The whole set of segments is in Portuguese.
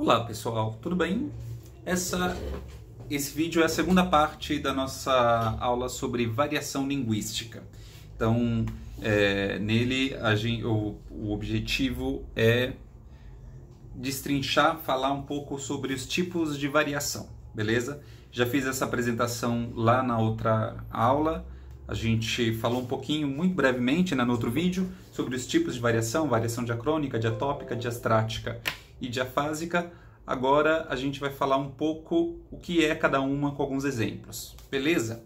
Olá pessoal, tudo bem? Esse vídeo é a segunda parte da nossa aula sobre variação linguística. Então, nele o objetivo é destrinchar, falar um pouco sobre os tipos de variação, beleza? Já fiz essa apresentação lá na outra aula. A gente falou um pouquinho, muito brevemente, no outro vídeo, sobre os tipos de variação, variação diacrônica, diatópica, diastrática e diafásica. Agora a gente vai falar um pouco o que é cada uma com alguns exemplos, beleza?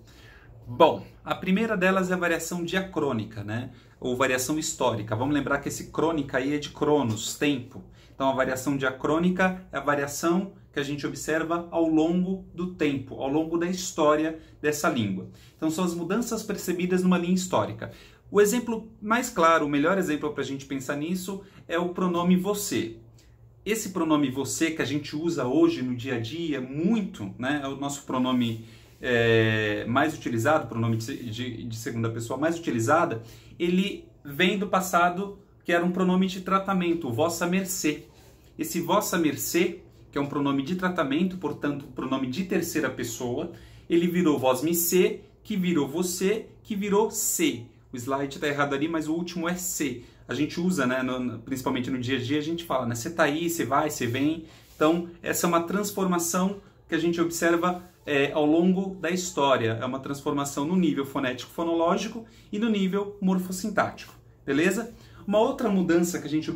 Bom, a primeira delas é a variação diacrônica, né? Ou variação histórica. Vamos lembrar que esse crônica aí é de cronos, tempo. Então a variação diacrônica é a variação que a gente observa ao longo do tempo, ao longo da história dessa língua. Então são as mudanças percebidas numa linha histórica. O exemplo mais claro, o melhor exemplo para a gente pensar nisso é o pronome você. Esse pronome você que a gente usa hoje no dia a dia muito, né? É o nosso pronome mais utilizado, pronome de segunda pessoa mais utilizada. Ele vem do passado, que era um pronome de tratamento, vossa mercê. Esse vossa mercê, que é um pronome de tratamento, portanto, um pronome de terceira pessoa, ele virou vós me cê, que virou você, que virou se. O slide está errado ali, mas o último é se. A gente usa, né, principalmente no dia a dia, a gente fala, né, você está aí, você vai, você vem. Então, essa é uma transformação que a gente observa ao longo da história. É uma transformação no nível fonético-fonológico e no nível morfossintático, beleza? Uma outra mudança que a gente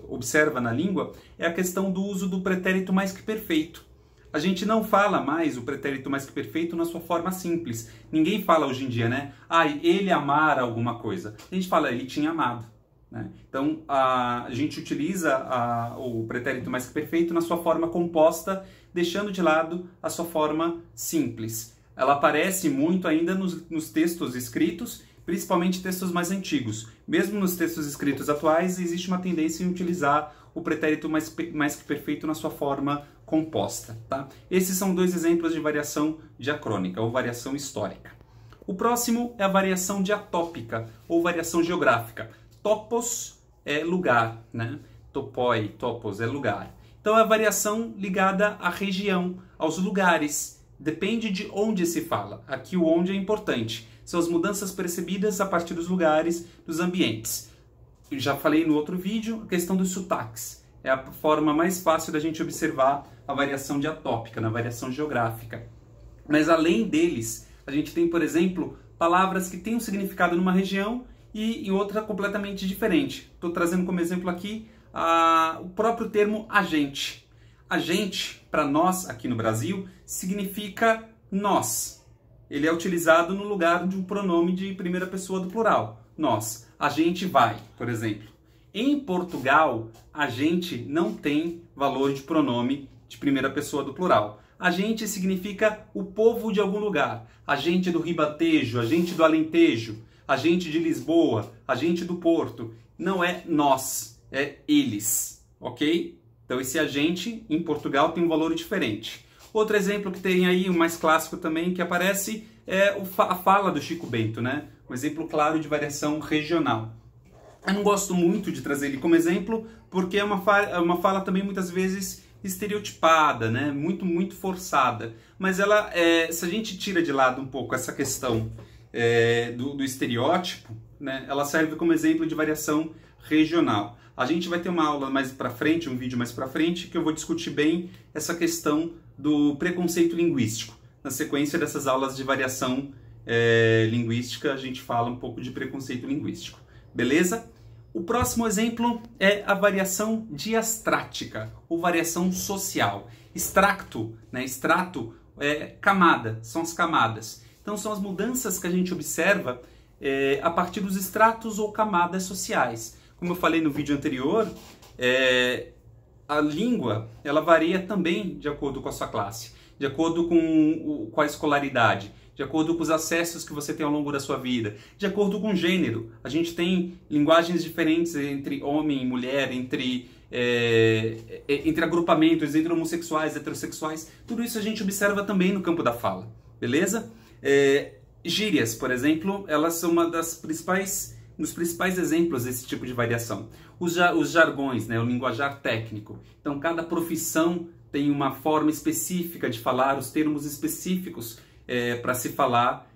observa na língua é a questão do uso do pretérito mais que perfeito. A gente não fala mais o pretérito mais que perfeito na sua forma simples. Ninguém fala hoje em dia, né? Ele amara alguma coisa. A gente fala, ele tinha amado. Né? Então, a gente utiliza o pretérito mais que perfeito na sua forma composta, deixando de lado a sua forma simples. Ela aparece muito ainda nos textos escritos, principalmente textos mais antigos. Mesmo nos textos escritos atuais, existe uma tendência em utilizar o pretérito mais que perfeito na sua forma composta. Tá? Esses são dois exemplos de variação diacrônica, ou variação histórica. O próximo é a variação diatópica, ou variação geográfica. Topos é lugar, né? Topoi, topos é lugar. Então é a variação ligada à região, aos lugares. Depende de onde se fala. Aqui o onde é importante. São as mudanças percebidas a partir dos lugares, dos ambientes. Eu já falei no outro vídeo a questão dos sotaques. É a forma mais fácil da gente observar a variação diatópica, na variação geográfica. Mas além deles, a gente tem, por exemplo, palavras que têm um significado numa região e em outra completamente diferente. Estou trazendo como exemplo aqui o próprio termo agente. Agente, para nós aqui no Brasil, significa nós. Ele é utilizado no lugar de um pronome de primeira pessoa do plural. Nós. A gente vai, por exemplo. Em Portugal, a gente não tem valor de pronome de primeira pessoa do plural. A gente significa o povo de algum lugar. A gente do Ribatejo, a gente do Alentejo, a gente de Lisboa, a gente do Porto. Não é nós, é eles, ok? Então esse agente em Portugal tem um valor diferente. Outro exemplo que tem aí, o mais clássico também, que aparece, é a fala do Chico Bento, né? Um exemplo claro de variação regional. Eu não gosto muito de trazer ele como exemplo, porque é uma fala também muitas vezes estereotipada, né? Muito forçada. Mas ela, se a gente tira de lado um pouco essa questão do estereótipo, né? Ela serve como exemplo de variação regional. A gente vai ter uma aula mais para frente, um vídeo mais para frente, que eu vou discutir bem essa questão do preconceito linguístico. Na sequência dessas aulas de variação linguística, a gente fala um pouco de preconceito linguístico. Beleza? O próximo exemplo é a variação diastrática, ou variação social. Extracto, né? Extrato é camada, são as camadas. Então são as mudanças que a gente observa a partir dos estratos ou camadas sociais. Como eu falei no vídeo anterior, a língua ela varia também de acordo com a sua classe, de acordo com a escolaridade, de acordo com os acessos que você tem ao longo da sua vida, de acordo com o gênero. A gente tem linguagens diferentes entre homem e mulher, entre agrupamentos, entre homossexuais, heterossexuais. Tudo isso a gente observa também no campo da fala, beleza? Gírias, por exemplo, elas são uma das principais nos principais exemplos desse tipo de variação. Os jargões, né, o linguajar técnico. Então, cada profissão tem uma forma específica de falar, os termos específicos para se falar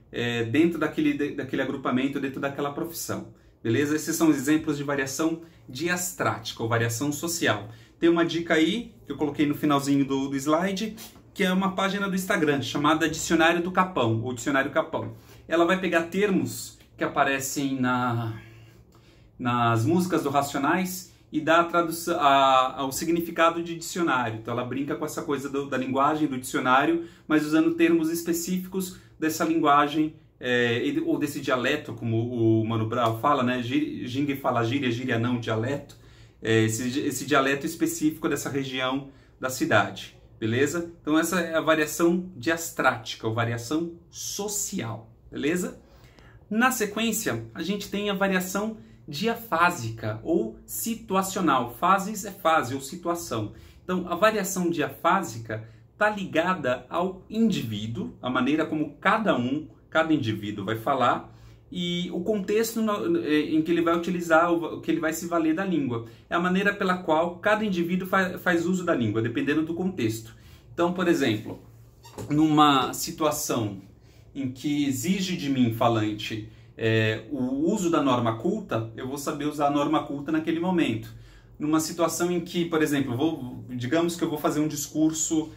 dentro daquele agrupamento, dentro daquela profissão. Beleza? Esses são os exemplos de variação diastrática, ou variação social. Tem uma dica aí, que eu coloquei no finalzinho do slide, que é uma página do Instagram, chamada Dicionário do Capão, ou Dicionário Capão. Ela vai pegar termos que aparecem nas músicas do Racionais e dá a tradução, ao significado de dicionário. Então ela brinca com essa coisa da linguagem do dicionário, mas usando termos específicos dessa linguagem, ou desse dialeto, como o Mano Brown fala, né? Gingue fala gíria, gíria não, dialeto. Esse dialeto específico dessa região da cidade. Beleza? Então essa é a variação diastrática, ou variação social. Beleza? Na sequência, a gente tem a variação diafásica ou situacional. Fases é fase ou situação. Então, a variação diafásica está ligada ao indivíduo, a maneira como cada indivíduo vai falar e o contexto em que ele vai utilizar, o que ele vai se valer da língua. É a maneira pela qual cada indivíduo faz uso da língua, dependendo do contexto. Então, por exemplo, numa situação em que exige de mim, falante, o uso da norma culta, eu vou saber usar a norma culta naquele momento. Numa situação em que, por exemplo, digamos que eu vou fazer um discurso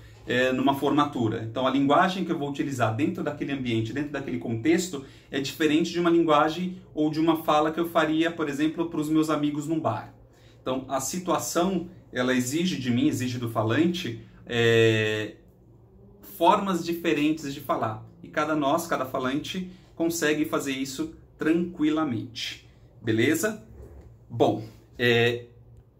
numa formatura. Então, a linguagem que eu vou utilizar dentro daquele ambiente, dentro daquele contexto, é diferente de uma linguagem ou de uma fala que eu faria, por exemplo, para os meus amigos num bar. Então, a situação, ela exige de mim, exige do falante, formas diferentes de falar. E cada falante consegue fazer isso tranquilamente. Beleza? Bom,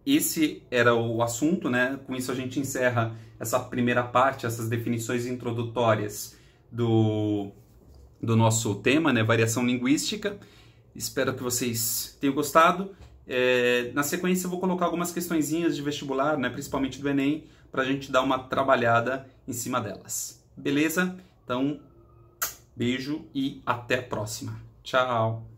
esse era o assunto, né? Com isso a gente encerra essa primeira parte, essas definições introdutórias do nosso tema, né? Variação linguística. Espero que vocês tenham gostado. Na sequência eu vou colocar algumas questõezinhas de vestibular, né? Principalmente do Enem, para a gente dar uma trabalhada em cima delas. Beleza? Então, beijo e até a próxima. Tchau!